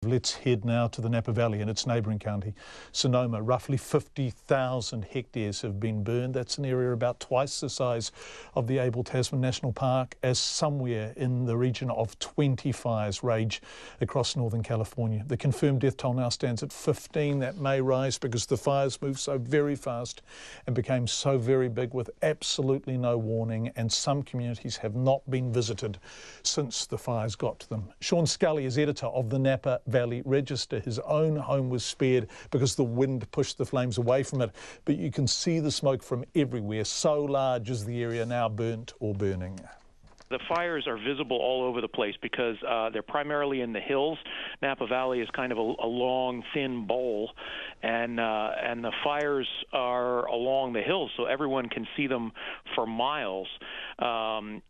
Let's head now to the Napa Valley and its neighbouring county, Sonoma. Roughly 50,000 hectares have been burned. That's an area about twice the size of the Abel Tasman National Park, as somewhere in the region of 20 fires rage across Northern California. The confirmed death toll now stands at 15. That may rise because the fires moved so very fast and became so very big with absolutely no warning, and some communities have not been visited since the fires got to them. Scully is editor of the Napa Valley Register. His own home was spared because the wind pushed the flames away from it, but you can see the smoke from everywhere. So large is the area now burnt or burning. The fires are visible all over the place because they're primarily in the hills. Napa Valley is kind of a long, thin bowl, and the fires are along the hills, so everyone can see them for miles. Though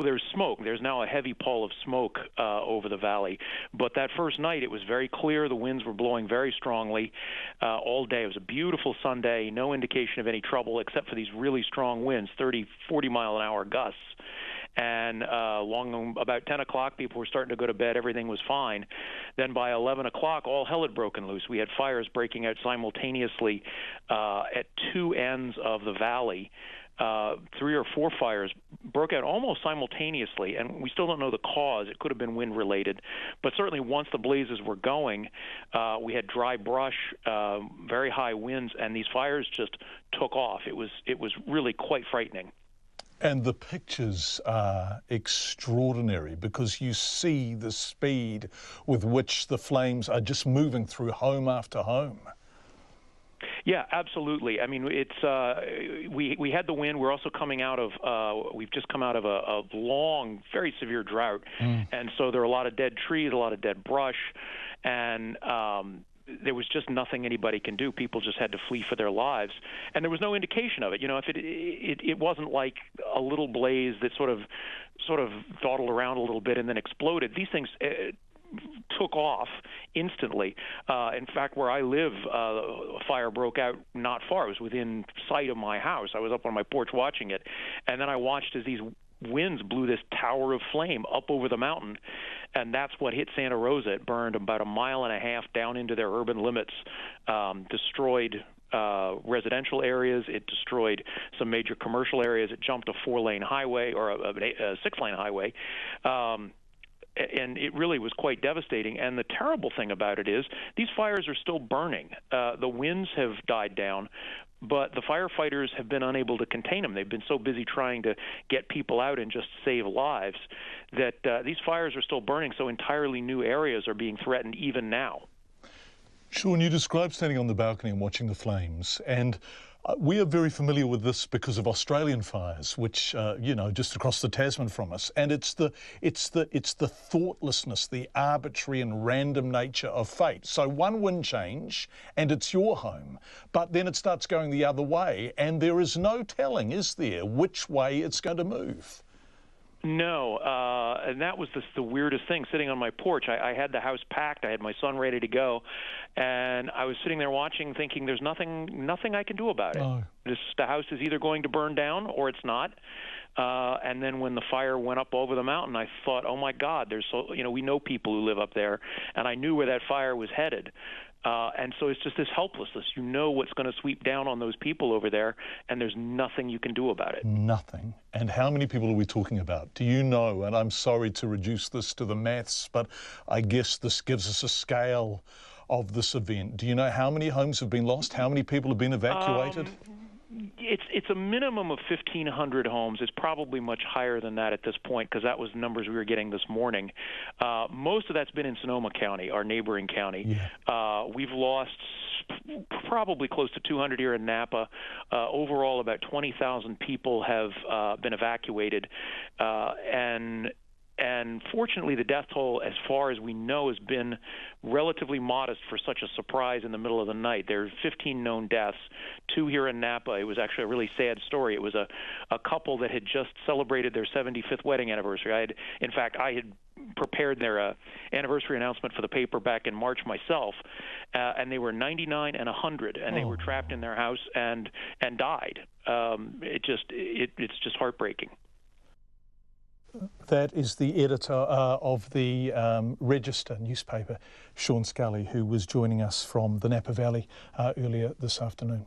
there's smoke, there's now a heavy pall of smoke over the valley. But that first night, it was very clear. The winds were blowing very strongly all day. It was a beautiful Sunday, no indication of any trouble except for these really strong winds, 30, 40-mile-an-hour gusts. And about 10 o'clock, people were starting to go to bed. Everything was fine. Then by 11 o'clock, all hell had broken loose. We had fires breaking out simultaneously at two ends of the valley. 3 or 4 fires broke out almost simultaneously, and we still don't know the cause. It could have been wind-related. But certainly once the blazes were going, we had dry brush, very high winds, and these fires just took off. It was really quite frightening. And the pictures are extraordinary because you see the speed with which the flames are just moving through home after home. Yeah, absolutely. I mean, it's we had the wind. We're also coming out of we've just come out of a long, very severe drought, and so there are a lot of dead trees, a lot of dead brush, and there was just nothing anybody can do. People just had to flee for their lives, and there was no indication of it. You know, if it wasn't like a little blaze that sort of dawdled around a little bit and then exploded. These things took off instantly. In fact, where I live, a fire broke out not far. It was within sight of my house. I was up on my porch watching it, and then I watched as these winds blew this tower of flame up over the mountain, and that's what hit Santa Rosa. It burned about 1.5 miles down into their urban limits, destroyed residential areas. It destroyed some major commercial areas. It jumped a 4-lane highway or a 6-lane highway. And it really was quite devastating. And the terrible thing about it is these fires are still burning. The winds have died down, but the firefighters have been unable to contain them. They've been so busy trying to get people out and just save lives that these fires are still burning, so entirely new areas are being threatened even now. Sean, you described standing on the balcony and watching the flames, and we are very familiar with this because of Australian fires, which just across the Tasman from us. And it's the thoughtlessness, the arbitrary and random nature of fate. So one wind change, and it's your home, but then it starts going the other way, and there is no telling, is there, which way it's going to move? No, and that was the weirdest thing. Sitting on my porch, I had the house packed. I had my son ready to go, and I was sitting there watching, thinking, "There's nothing I can do about it. No. The house is either going to burn down or it's not." And then when the fire went up over the mountain, I thought, "Oh my God, we know people who live up there," and I knew where that fire was headed. And so it's just this helplessness. You know what's going to sweep down on those people over there, and there's nothing you can do about it. Nothing. And how many people are we talking about? Do you know? And I'm sorry to reduce this to the maths, but I guess this gives us a scale of this event. Do you know how many homes have been lost? How many people have been evacuated? It's a minimum of 1,500 homes. It's probably much higher than that at this point because that was the numbers we were getting this morning. Most of that's been in Sonoma County, our neighboring county. Yeah. We've lost probably close to 200 here in Napa. Overall, about 20,000 people have been evacuated, and fortunately, the death toll, as far as we know, has been relatively modest for such a surprise in the middle of the night. There are 15 known deaths, 2 here in Napa. It was actually a really sad story. It was a couple that had just celebrated their 75th wedding anniversary. I had prepared their anniversary announcement for the paper back in March myself, and they were 99 and 100, and they were trapped in their house and died. It's just heartbreaking. That is the editor of the Register newspaper, Scully, who was joining us from the Napa Valley earlier this afternoon.